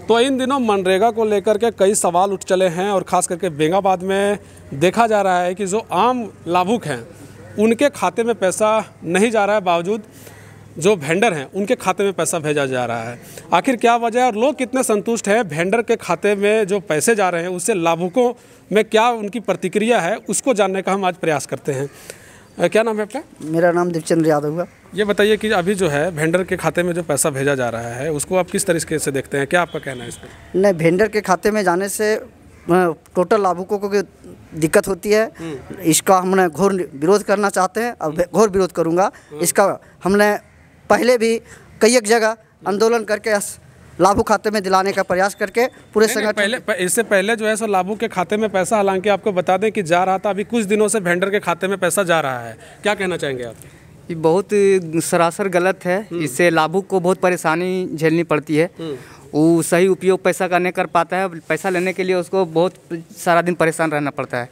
तो इन दिनों मनरेगा को लेकर के कई सवाल उठ चले हैं और ख़ास करके बेंगाबाद में देखा जा रहा है कि जो आम लाभुक हैं उनके खाते में पैसा नहीं जा रहा है, बावजूद जो वेंडर हैं उनके खाते में पैसा भेजा जा रहा है। आखिर क्या वजह है और लोग कितने संतुष्ट हैं वेंडर के खाते में जो पैसे जा रहे हैं उससे लाभुकों में क्या उनकी प्रतिक्रिया है, उसको जानने का हम आज प्रयास करते हैं। क्या नाम है आपका? मेरा नाम दीपचंद्र यादव हुआ। ये बताइए कि अभी जो है वेंडर के खाते में जो पैसा भेजा जा रहा है उसको आप किस तरीके से देखते हैं, क्या आपका कहना है इस पर? नहीं, वेंडर के खाते में जाने से टोटल लाभुकों को दिक्कत होती है। इसका हमने घोर विरोध करना चाहते हैं और घोर विरोध करूँगा। इसका हमने पहले भी कई एक जगह आंदोलन करके लाभुक खाते में दिलाने का प्रयास करके पूरे संगठन इससे पहले जो है सो लाभुक के खाते में पैसा, हालांकि आपको बता दें कि जा रहा था, अभी कुछ दिनों से वेंडर के खाते में पैसा जा रहा है। क्या कहना चाहेंगे आप? ये बहुत सरासर गलत है। इससे लाभुक को बहुत परेशानी झेलनी पड़ती है। वो सही उपयोग पैसा का नहीं कर पाता है। पैसा लेने के लिए उसको बहुत सारा दिन परेशान रहना पड़ता है।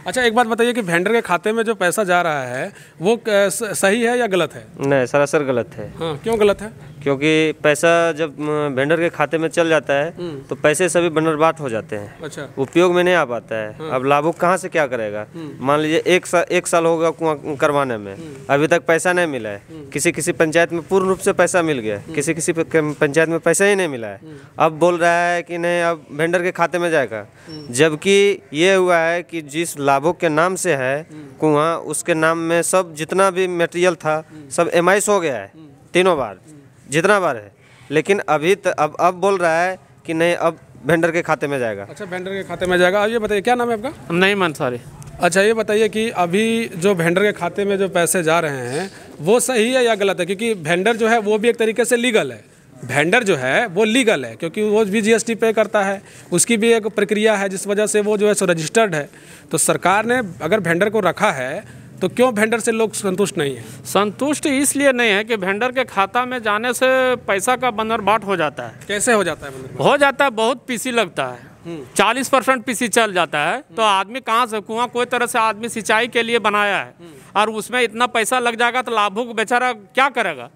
अच्छा, एक बात बताइए कि वेंडर के खाते में जो पैसा जा रहा है वो सही है या गलत है? नहीं, सरासर गलत है। हाँ, क्यों गलत है? क्योंकि पैसा जब वेंडर के खाते में चल जाता है तो पैसे सभी बर्बाद हो जाते हैं। अच्छा। उपयोग में नहीं आ पाता है। हाँ। अब लाभुक कहाँ से क्या करेगा? मान लीजिए एक साल होगा कुआं करवाने में, अभी तक पैसा नहीं मिला है। किसी पंचायत में पूर्ण रूप से पैसा मिल गया, किसी पंचायत में पैसा ही नहीं मिला है। अब बोल रहा है कि नहीं, अब वेंडर के खाते में जाएगा, जबकि ये हुआ है कि जिस लाभुक के नाम से है कुआं, उसके नाम में सब जितना भी मटेरियल था सब एमआईस हो गया है, तीनों बार जितना बार है। लेकिन अभी अब बोल रहा है कि नहीं, अब वेंडर के खाते में जाएगा। अच्छा, वेंडर के खाते में जाएगा। अब ये बताइए, क्या नाम है आपका? नहीं मंसारी। अच्छा, ये बताइए कि अभी जो वेंडर के खाते में जो पैसे जा रहे हैं वो सही है या गलत है? क्योंकि वेंडर जो है वो भी एक तरीके से लीगल है। वेंडर जो है वो लीगल है क्योंकि वो भी जीएसटी पे करता है, उसकी भी एक प्रक्रिया है जिस वजह से वो जो है सो रजिस्टर्ड है। तो सरकार ने अगर वेंडर को रखा है तो क्यों वेंडर से लोग संतुष्ट नहीं है? संतुष्ट इसलिए नहीं है कि वेंडर के खाता में जाने से पैसा का बंदरबाट हो जाता है। कैसे हो जाता है? हो जाता है, बहुत पीसी लगता है। 40% पीसी चल जाता है। तो आदमी कहाँ से, कुआं कोई तरह से आदमी सिंचाई के लिए बनाया है और उसमें इतना पैसा लग जाएगा तो लाभुक बेचारा क्या करेगा?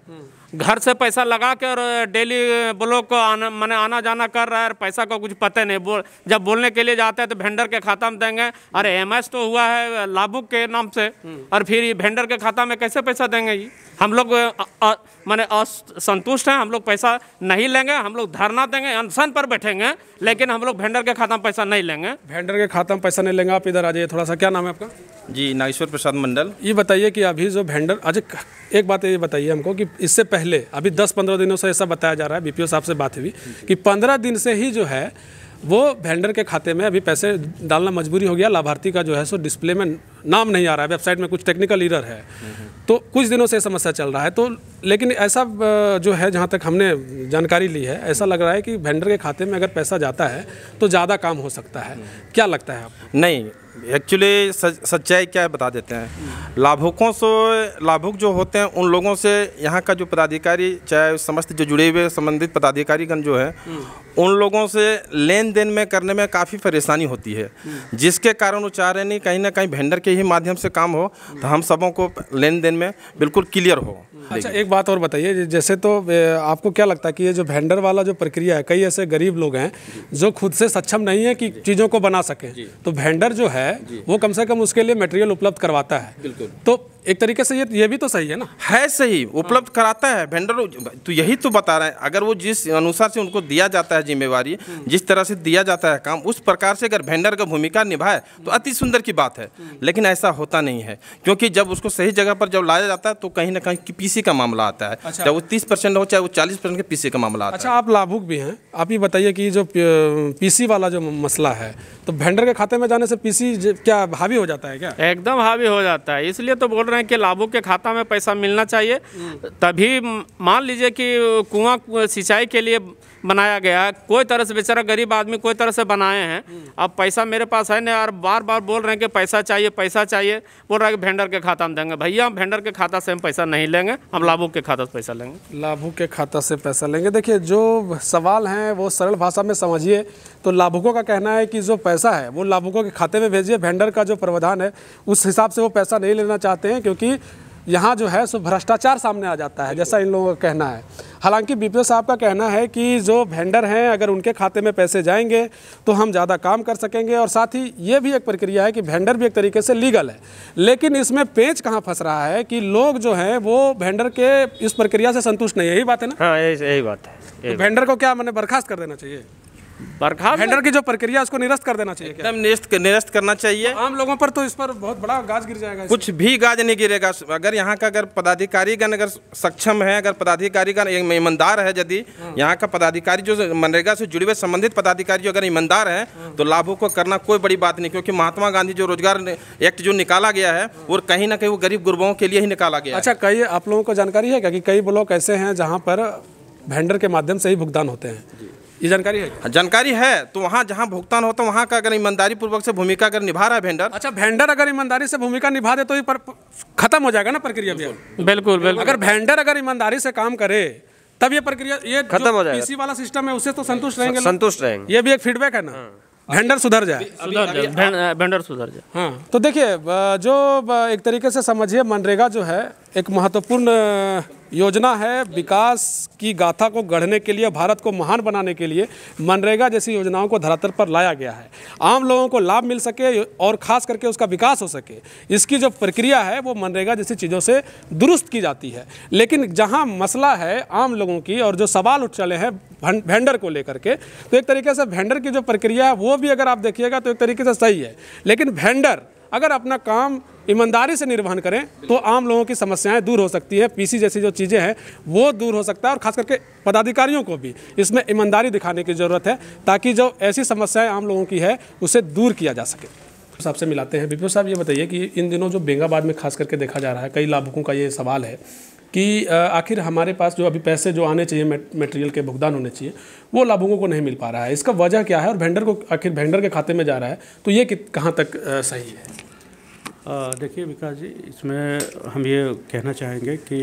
घर से पैसा लगा के और डेली ब्लॉक को आना जाना कर रहा है, पैसा का कुछ पता नहीं। जब बोलने के लिए जाते हैं तो वेंडर के खाता में देंगे, अरे एमएस तो हुआ है लाभुक के नाम से, और फिर ये वेंडर के खाता में कैसे पैसा देंगे? ये हम लोग असंतुष्ट हैं। हम लोग पैसा नहीं लेंगे, हम लोग धरना देंगे, अनशन पर बैठेंगे, लेकिन हम लोग वेंडर के खाता में पैसा नहीं लेंगे। वेंडर के खाता में पैसा नहीं लेंगे। आप इधर आ जाइए थोड़ा सा। क्या नाम है आपका? जी, नागेश्वर प्रसाद मंडल। ये बताइए कि अभी जो वेंडर, अच्छा एक बात ये बताइए हमको कि इससे पहले अभी 10-15 दिनों से ऐसा बताया जा रहा है, बीपीओ साहब से बात हुई कि 15 दिन से ही जो है वो वेंडर के खाते में अभी पैसे डालना मजबूरी हो गया। लाभार्थी का जो है सो डिस्प्ले में नाम नहीं आ रहा है, वेबसाइट में कुछ टेक्निकल एरर है। तो कुछ दिनों से समस्या चल रहा है। तो लेकिन ऐसा जो है, जहाँ तक हमने जानकारी ली है, ऐसा लग रहा है कि वेंडर के खाते में अगर पैसा जाता है तो ज़्यादा काम हो सकता है। क्या लगता है आपको? नहीं, एक्चुअली सच्चाई क्या है बता देते हैं। लाभुक जो होते हैं उन लोगों से यहाँ का जो पदाधिकारी, चाहे समस्त जो जुड़े हुए संबंधित पदाधिकारीगण जो है, उन लोगों से लेन देन में करने में काफ़ी परेशानी होती है, जिसके कारण वो चाह रहे नहीं कहीं ना कहीं वेंडर के ही माध्यम से काम हो तो हम सबों को लेन देन में बिल्कुल क्लियर हो। अच्छा, एक बात और बताइए, जैसे तो आपको क्या लगता है कि ये जो वेंडर वाला जो प्रक्रिया है, कई ऐसे गरीब लोग हैं जो खुद से सक्षम नहीं है कि चीज़ों को बना सके, तो वेंडर जो है वो कम से कम उसके लिए मटेरियल उपलब्ध करवाता है। बिल्कुल। तो एक तरीके से ये भी तो सही है ना? है सही, उपलब्ध कराता है वेंडर। तो यही तो बता रहे हैं, अगर वो जिस अनुसार से उनको दिया जाता है जिम्मेवारी, जिस तरह से दिया जाता है काम, उस प्रकार से अगर वेंडर का भूमिका निभाए तो अति सुंदर की बात है। लेकिन ऐसा होता नहीं है, क्योंकि जब उसको सही जगह पर जब लाया जाता है तो कहीं ना कहीं पीसी का मामला आता है। अच्छा। चाहे वो 30% हो चाहे वो 40% के पीसी का मामला आता है। अच्छा, आप लाभुक भी हैं, आप ये बताइए कि जो पीसी वाला जो मसला है, तो वेंडर के खाते में जाने से पीसी क्या हावी हो जाता है? क्या एकदम हावी हो जाता है। इसलिए तो बोल रहे हैं कि लाभुक के खाता में पैसा मिलना चाहिए। तभी मान लीजिए कि कुआं सिंचाई के लिए बनाया गया है, कोई तरह से बेचारा गरीब आदमी कोई तरह से बनाए हैं। अब पैसा मेरे पास है नहीं, और बार बार बोल रहे हैं कि पैसा चाहिए पैसा चाहिए, बोल रहा है कि वेंडर के खाता में देंगे। भैया, हम वेंडर के खाता से हम पैसा नहीं लेंगे, हम लाभुक के खाता से पैसा लेंगे। लाभुक के खाता से पैसा लेंगे। देखिए, जो सवाल हैं वो सरल भाषा में समझिए तो लाभुकों का कहना है कि जो पैसा है वो लाभुकों के खाते में भेजिए। वेंडर का जो प्रावधान है उस हिसाब से वो पैसा नहीं लेना चाहते हैं, क्योंकि यहाँ जो है सो भ्रष्टाचार सामने आ जाता है, जैसा इन लोगों का कहना है। हालांकि बीपीओ साहब का कहना है कि जो वेंडर हैं अगर उनके खाते में पैसे जाएंगे तो हम ज़्यादा काम कर सकेंगे, और साथ ही ये भी एक प्रक्रिया है कि वेंडर भी एक तरीके से लीगल है। लेकिन इसमें पेंच कहाँ फंस रहा है कि लोग जो हैं वो वेंडर के इस प्रक्रिया से संतुष्ट नहीं है। यही बात है ना? हाँ, यही बात है। तो वेंडर को क्या मैंने बर्खास्त कर देना चाहिए? बर्खास्त वेंडर की जो प्रक्रिया उसको निरस्त कर देना चाहिए क्या? एकदम निरस्त करना चाहिए। आम लोगों पर तो इस पर बहुत बड़ा गाज गिर जाएगा। कुछ भी गाज नहीं गिरेगा अगर यहाँ का अगर पदाधिकारीगण अगर सक्षम है, अगर पदाधिकारीगण ईमानदार है, यदि यहाँ का पदाधिकारी जो मनरेगा से जुड़े हुए संबंधित पदाधिकारी जो अगर ईमानदार हैं तो लाभों को करना कोई बड़ी बात नहीं, क्योंकि महात्मा गांधी जो रोजगार एक्ट जो निकाला गया है और कहीं ना कहीं वो गरीब गुरबाओं के लिए ही निकाला गया। अच्छा, कई आप लोगों को जानकारी है क्या कि कई ब्लॉक ऐसे हैं जहाँ पर वेंडर के माध्यम से ही भुगतान होते हैं? ये जानकारी है? जानकारी है। तो वहाँ जहाँ भुगतान होता है वहाँ का अगर ईमानदारी पूर्वक से भूमिका अगर निभा रहा है वेंडर। अच्छा, वेंडर अगर ईमानदारी से भूमिका निभा दे तो ये खत्म हो जाएगा ना प्रक्रिया भी? बिल्कुल बिल्कुल। अगर वेंडर अगर ईमानदारी से काम करे तब ये प्रक्रिया ये खत्म हो जाएगा। पीसी वाला सिस्टम है उससे तो संतुष्ट रहेंगे, संतुष्ट रहेंगे। ये भी एक फीडबैक है ना, वेंडर सुधर जाए, वेंडर सुधर जाए। हाँ, तो देखिए जो एक तरीके से समझिए मनरेगा जो है एक महत्वपूर्ण योजना है। विकास की गाथा को गढ़ने के लिए, भारत को महान बनाने के लिए मनरेगा जैसी योजनाओं को धरातल पर लाया गया है। आम लोगों को लाभ मिल सके और ख़ास करके उसका विकास हो सके, इसकी जो प्रक्रिया है वो मनरेगा जैसी चीज़ों से दुरुस्त की जाती है। लेकिन जहाँ मसला है आम लोगों की और जो सवाल उठ चले हैं वेंडर को लेकर के, तो एक तरीके से वेंडर की जो प्रक्रिया है वो भी अगर आप देखिएगा तो एक तरीके से सही है। लेकिन वेंडर अगर अपना काम ईमानदारी से निर्वहन करें तो आम लोगों की समस्याएं दूर हो सकती है, पीसी जैसी जो चीज़ें हैं वो दूर हो सकता है। और ख़ास करके पदाधिकारियों को भी इसमें ईमानदारी दिखाने की ज़रूरत है ताकि जो ऐसी समस्याएं आम लोगों की है उसे दूर किया जा सके। साहब से मिलाते हैं। बीपीओ साहब, ये बताइए कि इन दिनों जो बेंगाबाद में खास करके देखा जा रहा है, कई लाभुकों का ये सवाल है कि आखिर हमारे पास जो अभी पैसे जो आने चाहिए, मटेरियल के भुगतान होने चाहिए, वो लाभुकों को नहीं मिल पा रहा है। इसका वजह क्या है और वेंडर को आखिर वेंडर के खाते में जा रहा है तो ये कहाँ तक सही है? देखिए विकास जी, इसमें हम ये कहना चाहेंगे कि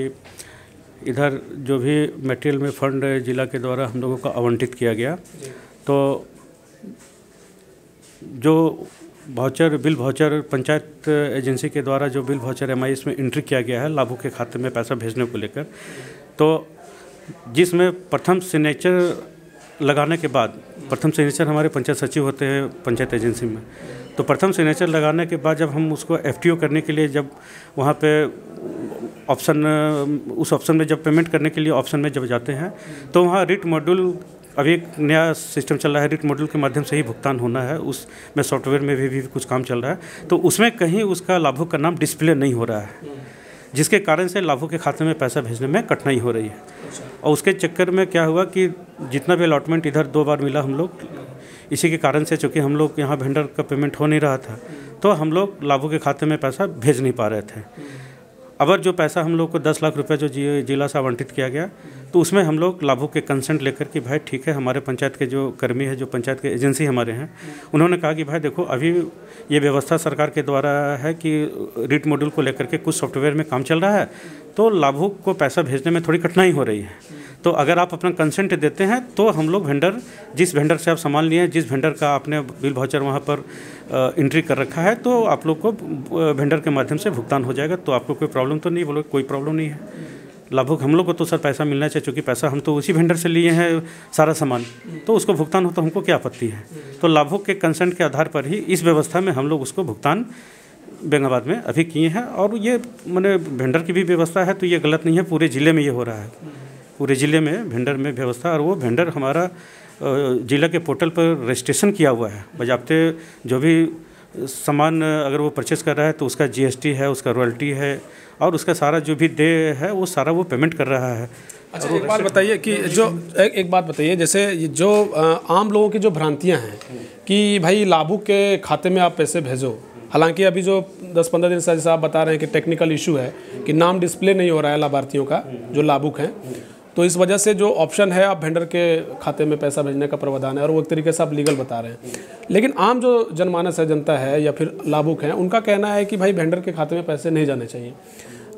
इधर जो भी मटेरियल में फंड जिला के द्वारा हम लोगों को आवंटित किया गया, तो जो बिल वाउचर पंचायत एजेंसी के द्वारा जो बिल वाउचर MIS में एंट्री किया गया है लाभुक के खाते में पैसा भेजने को लेकर, तो जिसमें प्रथम सिग्नेचर लगाने के बाद, प्रथम सिग्नेचर हमारे पंचायत सचिव होते हैं पंचायत एजेंसी में, तो प्रथम सिग्नेचर लगाने के बाद जब हम उसको FTO करने के लिए जब वहाँ पे उस ऑप्शन में जब पेमेंट करने के लिए ऑप्शन में जब जाते हैं तो वहाँ रिट मॉड्यूल, अभी एक नया सिस्टम चल रहा है, रिट मॉड्यूल के माध्यम से ही भुगतान होना है। उसमें सॉफ्टवेयर में भी कुछ काम चल रहा है, तो उसमें कहीं उसका लाभुक का नाम डिस्प्ले नहीं हो रहा है, जिसके कारण से लाभुक के खाते में पैसा भेजने में कठिनाई हो रही है। और उसके चक्कर में क्या हुआ कि जितना भी अलॉटमेंट इधर 2 बार मिला हम लोग, इसी के कारण से चूँकि हम लोग यहाँ वेंडर का पेमेंट हो नहीं रहा था तो हम लोग लाभुक के खाते में पैसा भेज नहीं पा रहे थे। अगर जो पैसा हम लोग को 10 लाख रुपए जो जिला से आवंटित किया गया, तो उसमें हम लोग लाभुक के कंसेंट लेकर कि भाई ठीक है, हमारे पंचायत के जो कर्मी है, जो पंचायत के एजेंसी हमारे हैं, उन्होंने कहा कि भाई देखो अभी ये व्यवस्था सरकार के द्वारा है कि रिट मॉड्यूल को लेकर के कुछ सॉफ्टवेयर में काम चल रहा है, तो लाभुक को पैसा भेजने में थोड़ी कठिनाई हो रही है। तो अगर आप अपना कंसेंट देते हैं तो हम लोग जिस वेंडर से आप सामान लिए हैं, जिस वेंडर का आपने बिल वाउचर वहाँ पर एंट्री कर रखा है, तो आप लोग को वेंडर के माध्यम से भुगतान हो जाएगा। तो आपको कोई प्रॉब्लम तो नहीं? बोलो कोई प्रॉब्लम नहीं है। लाभुक हम लोग को तो सर पैसा मिलना चाहिए, क्योंकि पैसा हम तो उसी वेंडर से लिए हैं सारा सामान, तो उसको भुगतान हो तो हमको क्या आपत्ति है। तो लाभुक के कंसेंट के आधार पर ही इस व्यवस्था में हम लोग उसको भुगतान बेंगाबाद में अभी किए हैं। और ये मैंने वेंडर की भी व्यवस्था है, तो ये गलत नहीं है, पूरे ज़िले में ये हो रहा है, पूरे ज़िले में वेंडर में व्यवस्था। और वो वेंडर हमारा जिला के पोर्टल पर रजिस्ट्रेशन किया हुआ है, बजाते जो भी सामान अगर वो परचेस कर रहा है तो उसका GST है, उसका रॉयल्टी है, और उसका सारा जो भी दे है वो सारा वो पेमेंट कर रहा है। अच्छा, एक बात बताइए कि एक बात बताइए, जैसे जो आम लोगों की जो भ्रांतियां हैं कि भाई लाभुक के खाते में आप पैसे भेजो, हालांकि अभी जो 10-15 दिन से जैसा आप बता रहे हैं कि टेक्निकल इशू है कि नाम डिस्प्ले नहीं हो रहा है लाभार्थियों का जो लाभुक हैं, तो इस वजह से जो ऑप्शन है आप वेंडर के खाते में पैसा भेजने का प्रावधान है और वो एक तरीके से आप लीगल बता रहे हैं। लेकिन आम जो जनमानस है, जनता है या फिर लाभुक हैं, उनका कहना है कि भाई वेंडर के खाते में पैसे नहीं जाने चाहिए।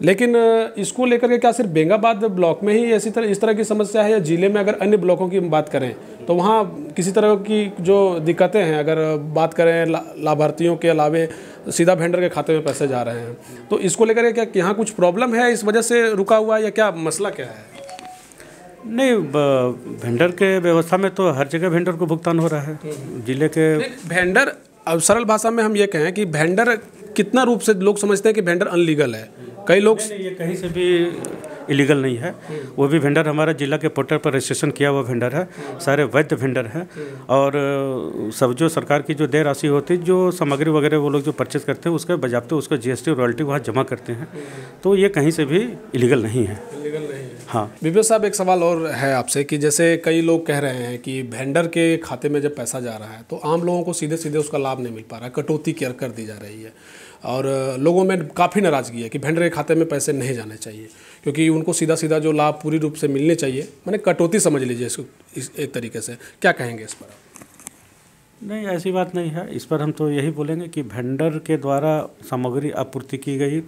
लेकिन इसको लेकर के क्या सिर्फ बेंगाबाद ब्लॉक में ही इस तरह की समस्या है, या जिले में अगर अन्य ब्लॉकों की बात करें तो वहाँ किसी तरह की जो दिक्कतें हैं, अगर बात करें लाभार्थियों के अलावे सीधा वेंडर के खाते में पैसे जा रहे हैं, तो इसको लेकर के क्या यहाँ कुछ प्रॉब्लम है, इस वजह से रुका हुआ है या क्या मसला क्या है? नहीं, वेंडर के व्यवस्था में तो हर जगह वेंडर को भुगतान हो रहा है। जिले के वेंडर, अब सरल भाषा में हम ये कहें कि वेंडर कितना रूप से लोग समझते हैं कि वेंडर अनलीगल है। कई लोग ये कहीं से भी इलीगल नहीं है। वो भी वेंडर हमारा जिला के पोर्टल पर रजिस्ट्रेशन किया हुआ वेंडर है, सारे वैध वेंडर हैं। और सब जो सरकार की जो देय राशि होती है, जो सामग्री वगैरह वो लोग जो परचेज करते हैं, उसके बजाबते उसका GST रॉयल्टी वहाँ जमा करते हैं। तो ये कहीं से भी इलीगल नहीं है। इलीगल नहीं है। हाँ बीपीओ साहब, एक सवाल और है आपसे कि जैसे कई लोग कह रहे हैं कि वेंडर के खाते में जब पैसा जा रहा है तो आम लोगों को सीधे सीधे उसका लाभ नहीं मिल पा रहा है, कटौती कर दी जा रही है। और लोगों में काफ़ी नाराज़गी है कि वेंडर के खाते में पैसे नहीं जाने चाहिए, क्योंकि उनको सीधा सीधा जो लाभ पूरी रूप से मिलने चाहिए, मैंने कटौती समझ लीजिए इसको इस एक तरीके से। क्या कहेंगे इस पर? नहीं, ऐसी बात नहीं है। इस पर हम तो यही बोलेंगे कि वेंडर के द्वारा सामग्री आपूर्ति की गई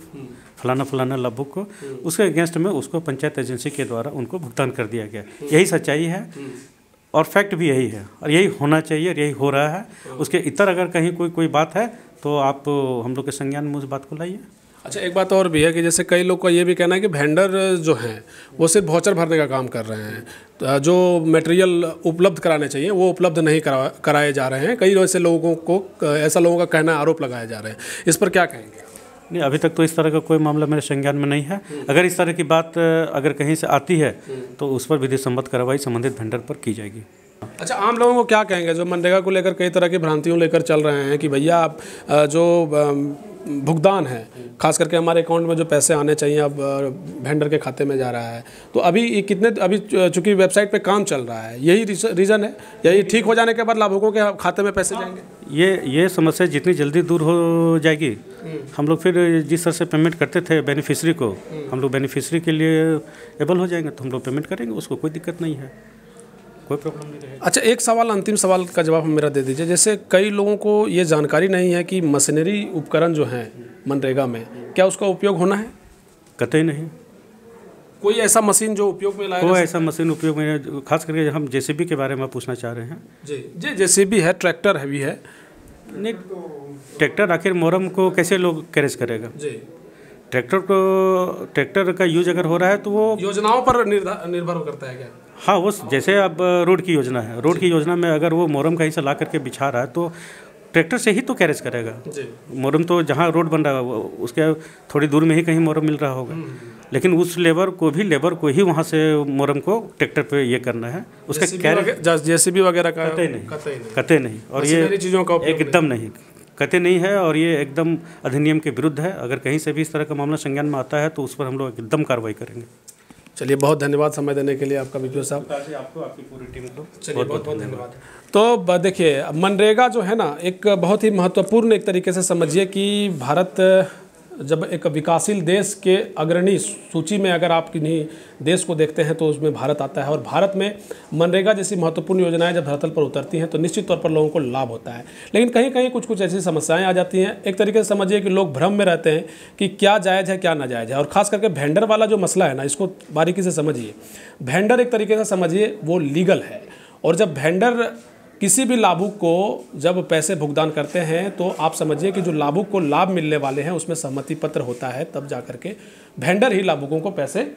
फलाना लाभुक को, उसके अगेंस्ट में उसको पंचायत एजेंसी के द्वारा उनको भुगतान कर दिया गया। यही सच्चाई है और फैक्ट भी यही है और यही होना चाहिए और यही हो रहा है। उसके इतर अगर कहीं कोई बात है तो आप हम लोग के संज्ञान में उस बात को लाइए। अच्छा, एक बात और भी है कि जैसे कई लोग का ये भी कहना है कि वेंडर जो हैं वो सिर्फ वाउचर भरने का काम कर रहे हैं, तो जो मटेरियल उपलब्ध कराने चाहिए वो उपलब्ध नहीं कराए जा रहे हैं। कई ऐसे लोगों को ऐसा लोगों का कहना, आरोप लगाए जा रहे हैं। इस पर क्या कहेंगे? नहीं, अभी तक तो इस तरह का कोई मामला मेरे संज्ञान में नहीं है। अगर इस तरह की बात अगर कहीं से आती है तो उस पर विधि सम्मत कार्रवाई संबंधित वेंडर पर की जाएगी। अच्छा, आम लोगों को क्या कहेंगे जो मनरेगा को लेकर कई तरह की भ्रांतियों लेकर चल रहे हैं कि भैया आप जो भुगतान है, खास करके हमारे अकाउंट में जो पैसे आने चाहिए अब वेंडर के खाते में जा रहा है, तो अभी चूंकि वेबसाइट पे काम चल रहा है, यही रीज़न है? यही ठीक हो जाने के बाद लाभुकों के खाते में पैसे जाएंगे? ये समस्या जितनी जल्दी दूर हो जाएगी, हम लोग फिर जिस तरह से पेमेंट करते थे बेनिफिशरी को, हम लोग बेनिफिशरी के लिए एबल हो जाएंगे तो हम लोग पेमेंट करेंगे, उसको कोई दिक्कत नहीं है, कोई प्रॉब्लम नहीं रहेगा। अच्छा, एक सवाल, अंतिम सवाल का जवाब मेरा दे दीजिए। जैसे कई लोगों को ये जानकारी नहीं है कि मशीनरी उपकरण जो हैं मनरेगा में, क्या उसका उपयोग होना है? कतई नहीं। कोई ऐसा मशीन जो उपयोग में लाया? कोई ऐसा मशीन उपयोग में, खास करके हम JCB के बारे में पूछना चाह रहे हैं। जी, JCB है, ट्रैक्टर है भी है। नहीं, ट्रैक्टर आखिर मोहर्रम को कैसे लोग कैरेज करेगा? जी, ट्रैक्टर का यूज अगर हो रहा है तो वो योजनाओं पर निर्भर करता है क्या? हाँ, वो जैसे अब रोड की योजना है, रोड की योजना में अगर वो मोहर्रम कहीं से ला करके बिछा रहा है तो ट्रैक्टर से ही तो कैरेज करेगा। मोहर्रम तो जहाँ रोड बन रहा है उसके थोड़ी दूर में ही कहीं मोहर्रम मिल रहा होगा, लेकिन उस लेबर को ही वहाँ से मोहर्रम को ट्रैक्टर पे ये करना है। उसका JCB वगैरह का कतई नहीं। और ये चीज़ों का एकदम नहीं, कतई नहीं है। और ये एकदम अधिनियम के विरुद्ध है। अगर कहीं से भी इस तरह का मामला संज्ञान में आता है तो उस पर हम लोग एकदम कार्रवाई करेंगे। चलिए, बहुत धन्यवाद समय देने के लिए आपका बीपीओ साहब। आपको, आपकी पूरी टीम को चलिए, बहुत धन्यवाद। तो देखिए, मनरेगा जो है ना, एक बहुत ही महत्वपूर्ण एक तरीके से समझिए कि भारत जब एक विकासशील देश के अग्रणी सूची में अगर आप किन्हीं देश को देखते हैं तो उसमें भारत आता है। और भारत में मनरेगा जैसी महत्वपूर्ण योजनाएं जब धरातल पर उतरती हैं तो निश्चित तौर पर लोगों को लाभ होता है, लेकिन कहीं कहीं कुछ ऐसी समस्याएं आ जाती हैं। एक तरीके से समझिए कि लोग भ्रम में रहते हैं कि क्या जायज़ है क्या नाजायज़ है। और ख़ास करके वेंडर वाला जो मसला है ना, इसको बारीकी से समझिए। वेंडर एक तरीके से समझिए वो लीगल है, और जब वेंडर किसी भी लाभुक को जब पैसे भुगतान करते हैं तो आप समझिए कि जो लाभुक को लाभ मिलने वाले हैं उसमें सहमति पत्र होता है, तब जा करके वेंडर ही लाभुकों को पैसे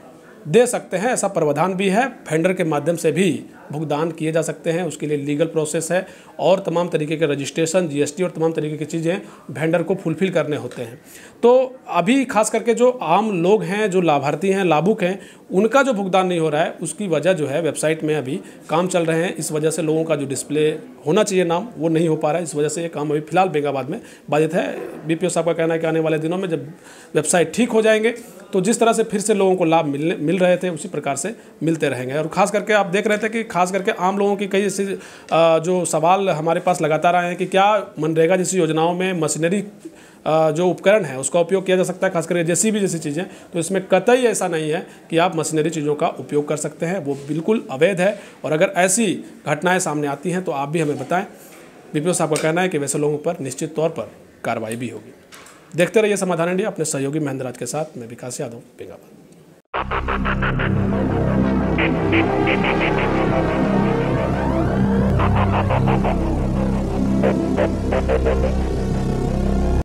दे सकते हैं। ऐसा प्रावधान भी है। वेंडर के माध्यम से भी भुगतान किए जा सकते हैं, उसके लिए लीगल प्रोसेस है और तमाम तरीके के रजिस्ट्रेशन, GST और तमाम तरीके की चीज़ें वेंडर को फुलफिल करने होते हैं। तो अभी खास करके जो आम लोग हैं, जो लाभार्थी हैं, लाभुक हैं, उनका जो भुगतान नहीं हो रहा है उसकी वजह जो है वेबसाइट में अभी काम चल रहे हैं। इस वजह से लोगों का जो डिस्प्ले होना चाहिए नाम वो नहीं हो पा रहा है। इस वजह से ये काम अभी फिलहाल बेंगाबाद में बाधित है। बीपीओ साहब का कहना है कि आने वाले दिनों में जब वेबसाइट ठीक हो जाएंगे तो जिस तरह से फिर से लोगों को लाभ मिल रहे थे उसी प्रकार से मिलते रहेंगे। और ख़ास करके आप देख रहे थे कि खास करके आम लोगों की कई ऐसे जो सवाल हमारे पास लगातार आए हैं कि क्या मनरेगा जैसी योजनाओं में मशीनरी जो उपकरण है उसका उपयोग किया जा सकता है, खास करके JCB जैसी चीज़ें। तो इसमें कतई ऐसा नहीं है कि आप मशीनरी चीज़ों का उपयोग कर सकते हैं, वो बिल्कुल अवैध है। और अगर ऐसी घटनाएं सामने आती हैं तो आप भी हमें बताएं। बीपीओ साहब का कहना है कि वैसे लोगों पर निश्चित तौर पर कार्रवाई भी होगी। देखते रहिए समाधान इंडिया अपने सहयोगी महेंद्र राज के साथ। मैं विकास यादव, बेंगाबाद।